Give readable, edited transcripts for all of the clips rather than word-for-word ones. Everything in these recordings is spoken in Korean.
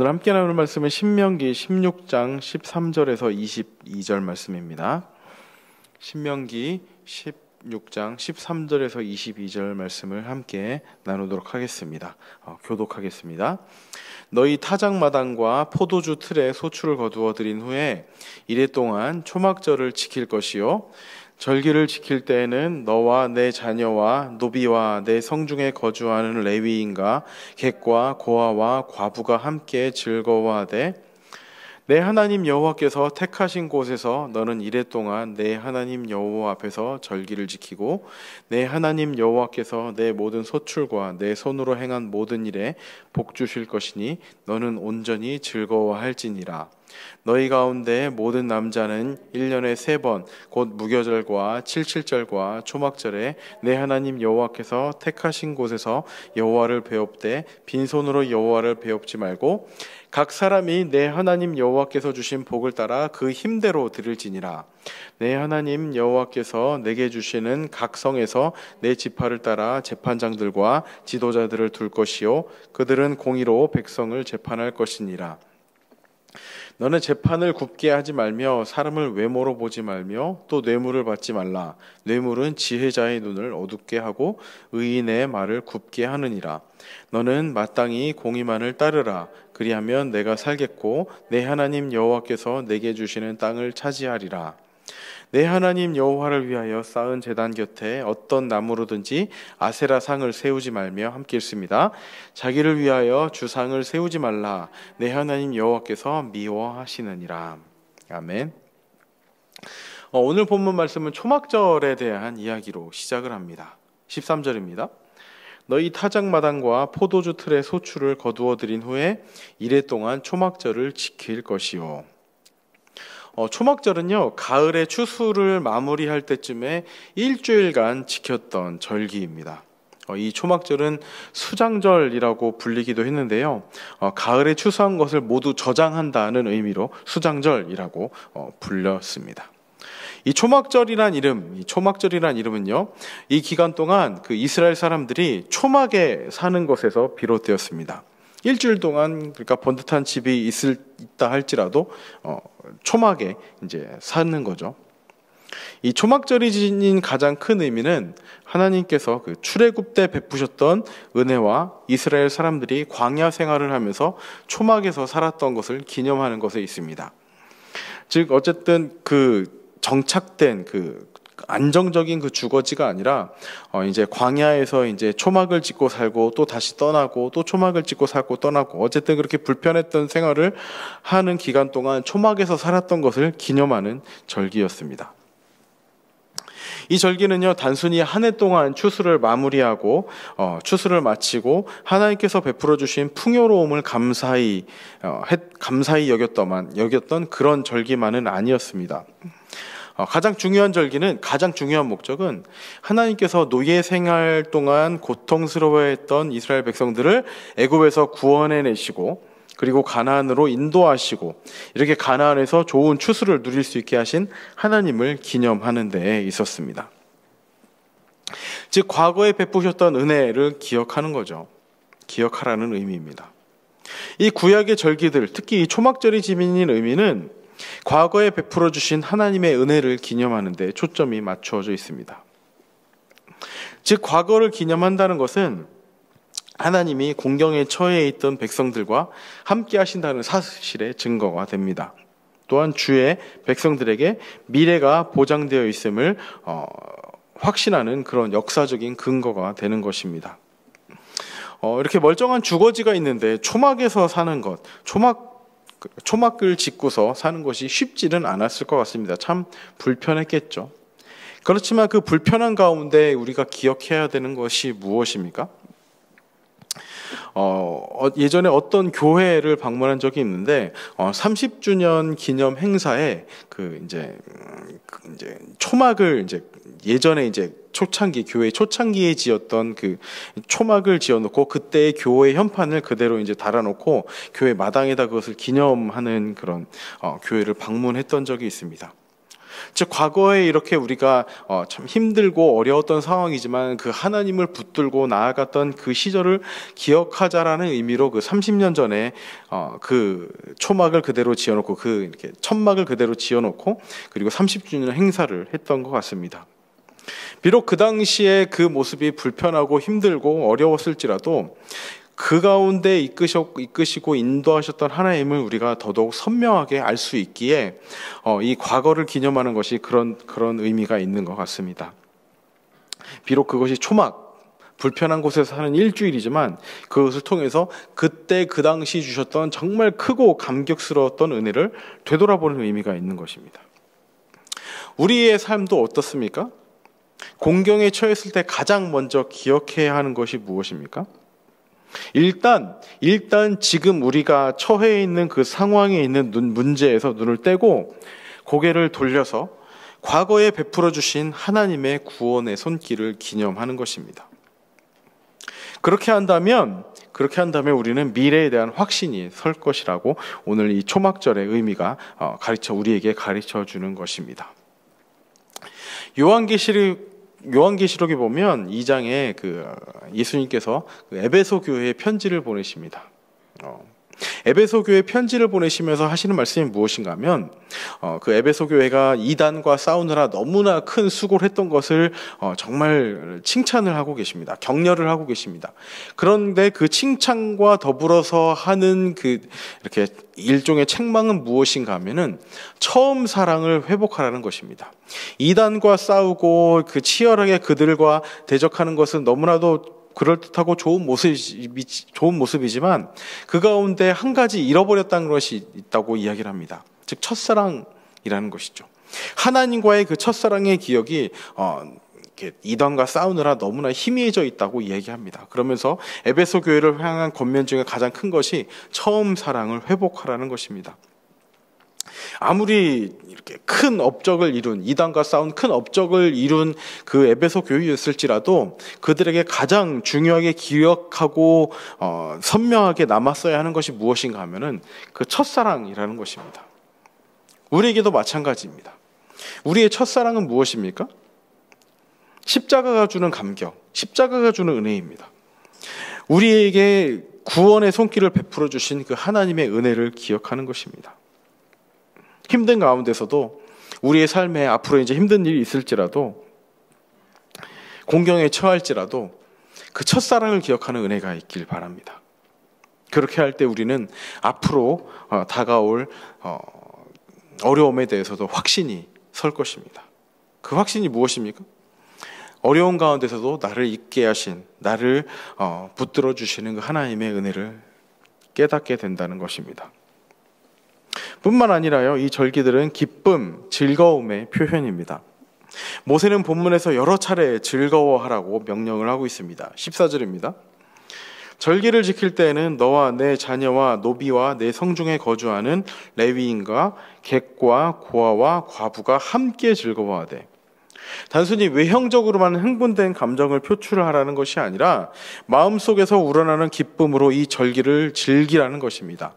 오늘 함께 나눌 말씀은 신명기 16장 13절에서 22절 말씀입니다. 신명기 16장 13절에서 22절 말씀을 함께 나누도록 하겠습니다. 교독하겠습니다. 너희 타작마당과 포도주 틀에 소출을 거두어 들인 후에 이래 동안 초막절을 지킬 것이요 절기를 지킬 때에는 너와 내 자녀와 노비와 내 성중에 거주하는 레위인과 객과 고아와 과부가 함께 즐거워하되 내 하나님 여호와께서 택하신 곳에서 너는 이래 동안 내 하나님 여호와 앞에서 절기를 지키고 내 하나님 여호와께서 내 모든 소출과 내 손으로 행한 모든 일에 복 주실 것이니 너는 온전히 즐거워할지니라. 너희 가운데 모든 남자는 1년에 3번 곧 무교절과 칠칠절과 초막절에 내 하나님 여호와께서 택하신 곳에서 여호와를 배웁되 빈손으로 여호와를 배웁지 말고 각 사람이 내 하나님 여호와께서 주신 복을 따라 그 힘대로 드릴지니라. 내 하나님 여호와께서 내게 주시는 각 성에서 내 지파를 따라 재판장들과 지도자들을 둘 것이요 그들은 공의로 백성을 재판할 것이니라. 너는 재판을 굽게 하지 말며 사람을 외모로 보지 말며 또 뇌물을 받지 말라. 뇌물은 지혜자의 눈을 어둡게 하고 의인의 말을 굽게 하느니라. 너는 마땅히 공의만을 따르라. 그리하면 내가 살겠고 내 하나님 여호와께서 내게 주시는 땅을 차지하리라. 내 하나님 여호와를 위하여 쌓은 제단 곁에 어떤 나무로든지 아세라 상을 세우지 말며 함께 읽습니다. 자기를 위하여 주상을 세우지 말라. 내 하나님 여호와께서 미워하시느니라. 아멘. 오늘 본문 말씀은 초막절에 대한 이야기로 시작을 합니다. 13절입니다. 너희 타작마당과 포도주 틀에 소출을 거두어 들인 후에 이래 동안 초막절을 지킬 것이요. 초막절은요, 가을의 추수를 마무리할 때쯤에 일주일간 지켰던 절기입니다. 이 초막절은 수장절이라고 불리기도 했는데요, 가을에 추수한 것을 모두 저장한다는 의미로 수장절이라고 불렸습니다. 이 초막절이란 이름은요, 이 기간 동안 그 이스라엘 사람들이 초막에 사는 것에서 비롯되었습니다. 일주일 동안 그러니까 번듯한 집이 있다 할지라도 초막에 이제 사는 거죠. 이 초막절이 지닌 가장 큰 의미는 하나님께서 그 출애굽 때 베푸셨던 은혜와 이스라엘 사람들이 광야 생활을 하면서 초막에서 살았던 것을 기념하는 것에 있습니다. 즉 어쨌든 그 정착된 그 안정적인 그 주거지가 아니라 이제 광야에서 이제 초막을 짓고 살고 또 다시 떠나고 또 초막을 짓고 살고 떠나고 어쨌든 그렇게 불편했던 생활을 하는 기간 동안 초막에서 살았던 것을 기념하는 절기였습니다. 이 절기는요, 단순히 한 해 동안 추수를 마무리하고 추수를 마치고 하나님께서 베풀어 주신 풍요로움을 감사히 여겼던 그런 절기만은 아니었습니다. 가장 중요한 목적은 하나님께서 노예 생활 동안 고통스러워했던 이스라엘 백성들을 애굽에서 구원해내시고 그리고 가나안으로 인도하시고 이렇게 가나안에서 좋은 추수를 누릴 수 있게 하신 하나님을 기념하는 데에 있었습니다. 즉 과거에 베푸셨던 은혜를 기억하는 거죠. 기억하라는 의미입니다. 이 구약의 절기들, 특히 이 초막절이 지닌 의미는 과거에 베풀어 주신 하나님의 은혜를 기념하는 데 초점이 맞추어져 있습니다. 즉 과거를 기념한다는 것은 하나님이 공경에 처해 있던 백성들과 함께 하신다는 사실의 증거가 됩니다. 또한 주의 백성들에게 미래가 보장되어 있음을 확신하는 그런 역사적인 근거가 되는 것입니다. 이렇게 멀쩡한 주거지가 있는데 초막에서 사는 것, 초막을 짓고서 사는 것이 쉽지는 않았을 것 같습니다. 참 불편했겠죠. 그렇지만 그 불편한 가운데 우리가 기억해야 되는 것이 무엇입니까? 예전에 어떤 교회를 방문한 적이 있는데 30주년 기념 행사에 이제 초막을 예전에 이제 교회 초창기에 지었던 그 초막을 지어놓고 그때의 교회 현판을 그대로 이제 달아놓고 교회 마당에다 그것을 기념하는 그런 교회를 방문했던 적이 있습니다. 즉 과거에 이렇게 우리가 참 힘들고 어려웠던 상황이지만 그 하나님을 붙들고 나아갔던 그 시절을 기억하자라는 의미로 그 30년 전에 그 초막을 그대로 지어놓고 그 이렇게 천막을 그대로 지어놓고 그리고 30주년 행사를 했던 것 같습니다. 비록 그 당시에 그 모습이 불편하고 힘들고 어려웠을지라도 그 가운데 이끄시고 인도하셨던 하나님을 우리가 더더욱 선명하게 알 수 있기에 이 과거를 기념하는 것이 그런 의미가 있는 것 같습니다. 비록 그것이 초막, 불편한 곳에서 사는 일주일이지만 그것을 통해서 그때 그 당시 주셨던 정말 크고 감격스러웠던 은혜를 되돌아보는 의미가 있는 것입니다. 우리의 삶도 어떻습니까? 공경에 처했을 때 가장 먼저 기억해야 하는 것이 무엇입니까? 일단 지금 우리가 처해 있는 그 상황에 있는 문제에서 눈을 떼고 고개를 돌려서 과거에 베풀어 주신 하나님의 구원의 손길을 기념하는 것입니다. 그렇게 한다면 우리는 미래에 대한 확신이 설 것이라고 오늘 이 초막절의 의미가 우리에게 가르쳐 주는 것입니다. 요한계시록에 보면 2장에 예수님께서 에베소 교회에 편지를 보내십니다. 에베소 교회에 편지를 보내시면서 하시는 말씀이 무엇인가 하면 그 에베소 교회가 이단과 싸우느라 너무나 큰 수고를 했던 것을 정말 칭찬을 하고 계십니다. 격려를 하고 계십니다. 그런데 그 칭찬과 더불어서 하는 이렇게 일종의 책망은 무엇인가 하면은 처음 사랑을 회복하라는 것입니다. 이단과 싸우고 치열하게 그들과 대적하는 것은 너무나도 그럴듯하고 좋은 모습이지만 그 가운데 한 가지 잃어버렸다는 것이 있다고 이야기를 합니다. 즉 첫사랑이라는 것이죠. 하나님과의 그 첫사랑의 기억이 이단과 싸우느라 너무나 희미해져 있다고 이야기합니다. 그러면서 에베소 교회를 향한 권면 중에 가장 큰 것이 처음 사랑을 회복하라는 것입니다. 아무리 이렇게 큰 업적을 이룬 이단과 싸운 큰 업적을 이룬 그 에베소 교회였을지라도 그들에게 가장 중요하게 기억하고 선명하게 남았어야 하는 것이 무엇인가 하면은 그 첫사랑이라는 것입니다. 우리에게도 마찬가지입니다. 우리의 첫사랑은 무엇입니까? 십자가가 주는 감격, 십자가가 주는 은혜입니다. 우리에게 구원의 손길을 베풀어 주신 그 하나님의 은혜를 기억하는 것입니다. 힘든 가운데서도 우리의 삶에 앞으로 이제 힘든 일이 있을지라도 공경에 처할지라도 그 첫사랑을 기억하는 은혜가 있길 바랍니다. 그렇게 할 때 우리는 앞으로 다가올 어려움에 대해서도 확신이 설 것입니다. 그 확신이 무엇입니까? 어려운 가운데서도 나를 있게 하신, 나를 붙들어 주시는 그 하나님의 은혜를 깨닫게 된다는 것입니다. 뿐만 아니라요, 이 절기들은 기쁨, 즐거움의 표현입니다. 모세는 본문에서 여러 차례 즐거워하라고 명령을 하고 있습니다. 14절입니다. 절기를 지킬 때에는 너와 내 자녀와 노비와 내 성중에 거주하는 레위인과 객과 고아와 과부가 함께 즐거워하되, 단순히 외형적으로만 흥분된 감정을 표출하라는 것이 아니라 마음속에서 우러나는 기쁨으로 이 절기를 즐기라는 것입니다.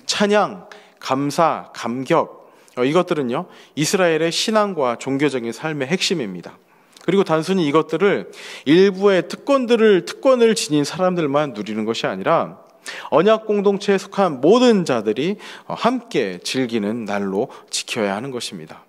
찬양, 감사, 감격, 이것들은요 이스라엘의 신앙과 종교적인 삶의 핵심입니다. 그리고 단순히 이것들을 일부의 특권을 지닌 사람들만 누리는 것이 아니라 언약 공동체에 속한 모든 자들이 함께 즐기는 날로 지켜야 하는 것입니다.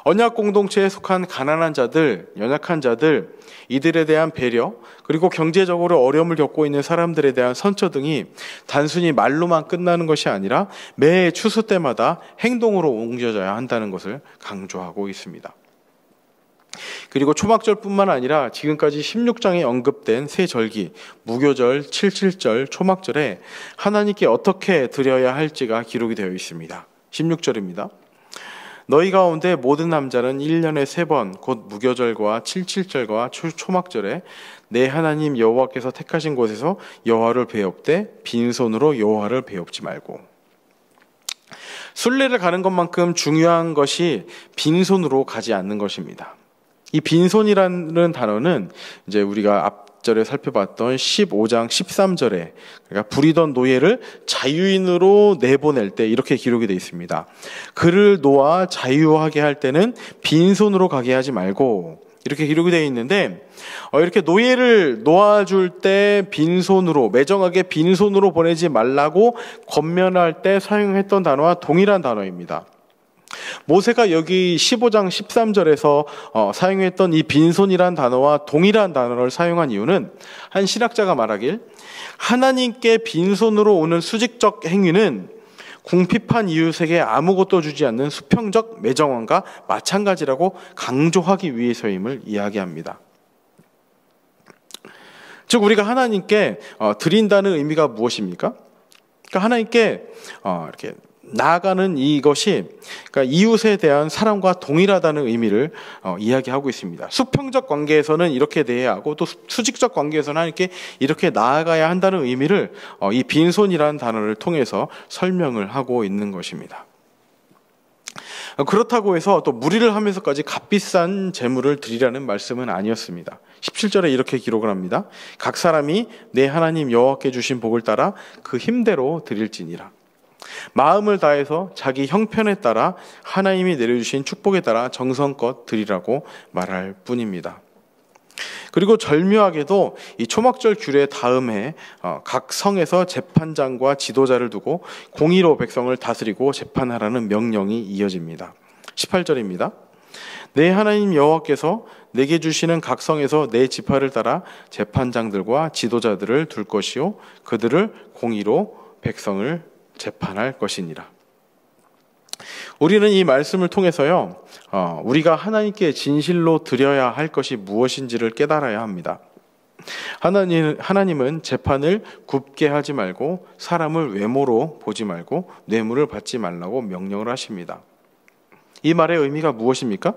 언약 공동체에 속한 가난한 자들, 연약한 자들, 이들에 대한 배려, 그리고 경제적으로 어려움을 겪고 있는 사람들에 대한 선처 등이 단순히 말로만 끝나는 것이 아니라 매 추수 때마다 행동으로 옮겨져야 한다는 것을 강조하고 있습니다. 그리고 초막절뿐만 아니라 지금까지 16장에 언급된 세 절기, 무교절, 칠칠절, 초막절에 하나님께 어떻게 드려야 할지가 기록이 되어 있습니다. 16절입니다. 너희 가운데 모든 남자는 1년에 3번 곧 무교절과 칠칠절과 초막절에 내 하나님 여호와께서 택하신 곳에서 여호와를 배웁되 빈손으로 여호와를 배웁지 말고. 순례를 가는 것만큼 중요한 것이 빈손으로 가지 않는 것입니다. 이 빈손이라는 단어는 이제 우리가 앞절에 살펴봤던 15장 13절에 그러니까 부리던 노예를 자유인으로 내보낼 때 이렇게 기록이 되어 있습니다. 그를 놓아 자유하게 할 때는 빈손으로 가게 하지 말고, 이렇게 기록이 되어 있는데, 이렇게 노예를 놓아줄 때 빈손으로, 매정하게 빈손으로 보내지 말라고 권면할 때 사용했던 단어와 동일한 단어입니다. 모세가 여기 15장 13절에서 사용했던 이 빈손이란 단어와 동일한 단어를 사용한 이유는, 한 신학자가 말하길 하나님께 빈손으로 오는 수직적 행위는 궁핍한 이웃에게 아무것도 주지 않는 수평적 매정함과 마찬가지라고 강조하기 위해서임을 이야기합니다. 즉 우리가 하나님께 드린다는 의미가 무엇입니까? 그러니까 하나님께 이렇게 나아가는 이것이, 그러니까 이웃에 대한 사랑과 동일하다는 의미를 이야기하고 있습니다. 수평적 관계에서는 이렇게 대해야 하고, 또 수직적 관계에서는 하나님께 이렇게 나아가야 한다는 의미를 이 빈손이라는 단어를 통해서 설명을 하고 있는 것입니다. 그렇다고 해서 또 무리를 하면서까지 값비싼 재물을 드리라는 말씀은 아니었습니다. 17절에 이렇게 기록을 합니다. 각 사람이 내 하나님 여호와께 주신 복을 따라 그 힘대로 드릴지니라. 마음을 다해서 자기 형편에 따라 하나님이 내려주신 축복에 따라 정성껏 드리라고 말할 뿐입니다. 그리고 절묘하게도 이 초막절 규례 다음에 각 성에서 재판장과 지도자를 두고 공의로 백성을 다스리고 재판하라는 명령이 이어집니다. 18절입니다. 내 하나님 여호와께서 내게 주시는 각 성에서 내 지파를 따라 재판장들과 지도자들을 둘 것이요 그들을 공의로 백성을 재판할 것이니라. 우리는 이 말씀을 통해서요, 우리가 하나님께 진실로 드려야 할 것이 무엇인지를 깨달아야 합니다. 하나님은 재판을 굽게 하지 말고 사람을 외모로 보지 말고 뇌물을 받지 말라고 명령을 하십니다. 이 말의 의미가 무엇입니까?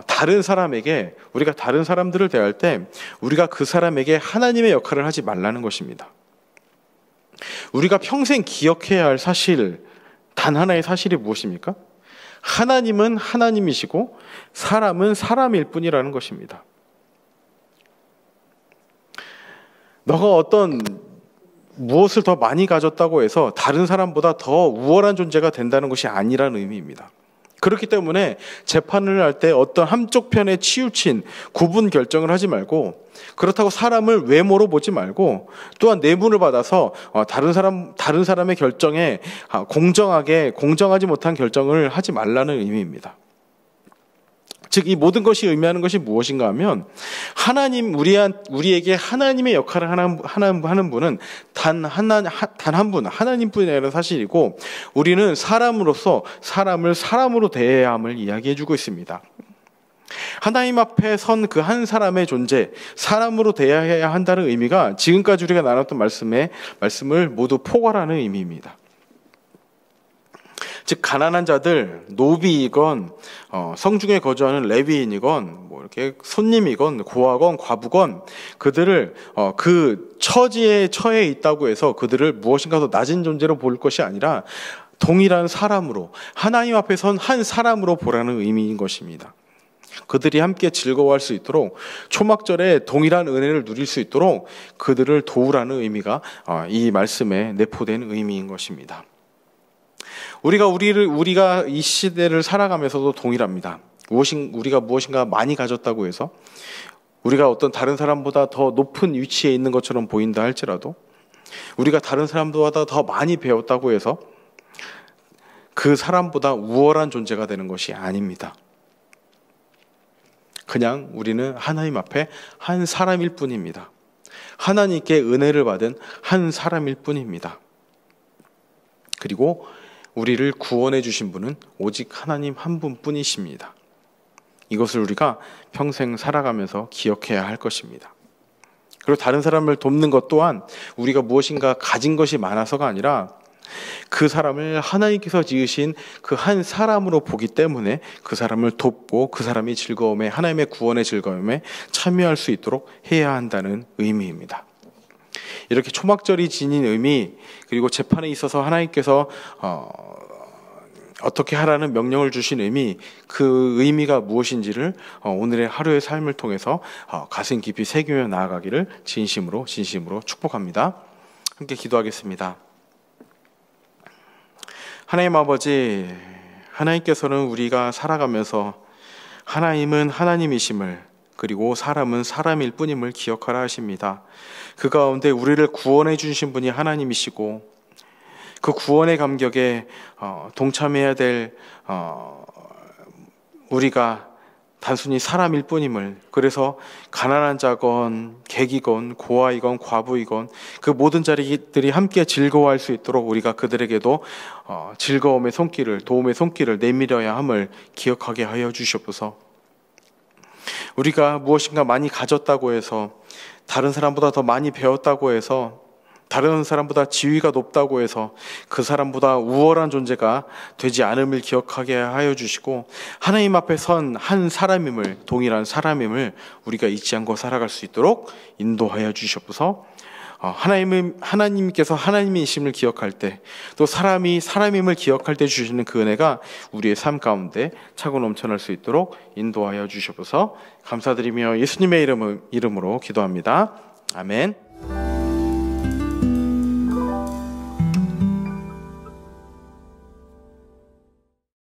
다른 사람에게, 우리가 다른 사람들을 대할 때 우리가 그 사람에게 하나님의 역할을 하지 말라는 것입니다. 우리가 평생 기억해야 할 사실, 단 하나의 사실이 무엇입니까? 하나님은 하나님이시고 사람은 사람일 뿐이라는 것입니다. 너가 어떤 무엇을 더 많이 가졌다고 해서 다른 사람보다 더 우월한 존재가 된다는 것이 아니라는 의미입니다. 그렇기 때문에 재판을 할 때 어떤 한쪽 편에 치우친 구분 결정을 하지 말고, 그렇다고 사람을 외모로 보지 말고, 또한 뇌물을 받아서 다른 사람의 결정에 공정하지 못한 결정을 하지 말라는 의미입니다. 즉 이 모든 것이 의미하는 것이 무엇인가 하면, 우리에게 하나님의 역할을 하는 분은 단 한 분, 하나님뿐이라는 사실이고, 우리는 사람으로서 사람을 사람으로 대해야 함을 이야기해주고 있습니다. 하나님 앞에 선 그 한 사람의 존재, 사람으로 대해야 한다는 의미가 지금까지 우리가 나눴던 말씀을 모두 포괄하는 의미입니다. 즉 가난한 자들, 노비이건 성중에 거주하는 레위인이건 뭐 이렇게 손님이건 고아건 과부건, 그들을 그 처지에 처해 있다고 해서 그들을 무엇인가 더 낮은 존재로 볼 것이 아니라 동일한 사람으로, 하나님 앞에 선 한 사람으로 보라는 의미인 것입니다. 그들이 함께 즐거워할 수 있도록, 초막절에 동일한 은혜를 누릴 수 있도록 그들을 도우라는 의미가 이 말씀에 내포된 의미인 것입니다. 우리가 이 시대를 살아가면서도 동일합니다. 우리가 무엇인가 많이 가졌다고 해서, 우리가 어떤 다른 사람보다 더 높은 위치에 있는 것처럼 보인다 할지라도, 우리가 다른 사람보다 더 많이 배웠다고 해서 그 사람보다 우월한 존재가 되는 것이 아닙니다. 그냥 우리는 하나님 앞에 한 사람일 뿐입니다. 하나님께 은혜를 받은 한 사람일 뿐입니다. 그리고 우리를 구원해 주신 분은 오직 하나님 한 분뿐이십니다. 이것을 우리가 평생 살아가면서 기억해야 할 것입니다. 그리고 다른 사람을 돕는 것 또한 우리가 무엇인가 가진 것이 많아서가 아니라 그 사람을 하나님께서 지으신 그 한 사람으로 보기 때문에 그 사람을 돕고 그 사람이 즐거움에, 하나님의 구원의 즐거움에 참여할 수 있도록 해야 한다는 의미입니다. 이렇게 초막절이 지닌 의미, 그리고 재판에 있어서 하나님께서 어떻게 하라는 명령을 주신 그 의미가 무엇인지를 오늘의 하루의 삶을 통해서 가슴 깊이 새기며 나아가기를 진심으로 축복합니다. 함께 기도하겠습니다. 하나님 아버지, 하나님께서는 우리가 살아가면서 하나님은 하나님이심을, 그리고 사람은 사람일 뿐임을 기억하라 하십니다. 그 가운데 우리를 구원해 주신 분이 하나님이시고, 그 구원의 감격에 동참해야 될 우리가 단순히 사람일 뿐임을, 그래서 가난한 자건 객이건 고아이건 과부이건 그 모든 자리들이 함께 즐거워할 수 있도록 우리가 그들에게도 즐거움의 손길을, 도움의 손길을 내밀어야 함을 기억하게 하여 주시옵소서. 우리가 무엇인가 많이 가졌다고 해서, 다른 사람보다 더 많이 배웠다고 해서, 다른 사람보다 지위가 높다고 해서 그 사람보다 우월한 존재가 되지 않음을 기억하게 하여 주시고, 하나님 앞에 선 한 사람임을, 동일한 사람임을 우리가 잊지 않고 살아갈 수 있도록 인도하여 주시옵소서. 하나님께서 하나님이심을 기억할 때, 또 사람이 사람임을 기억할 때 주시는 그 은혜가 우리의 삶 가운데 차고 넘쳐날 수 있도록 인도하여 주시옵소서. 감사드리며 예수님의 이름으로 기도합니다. 아멘.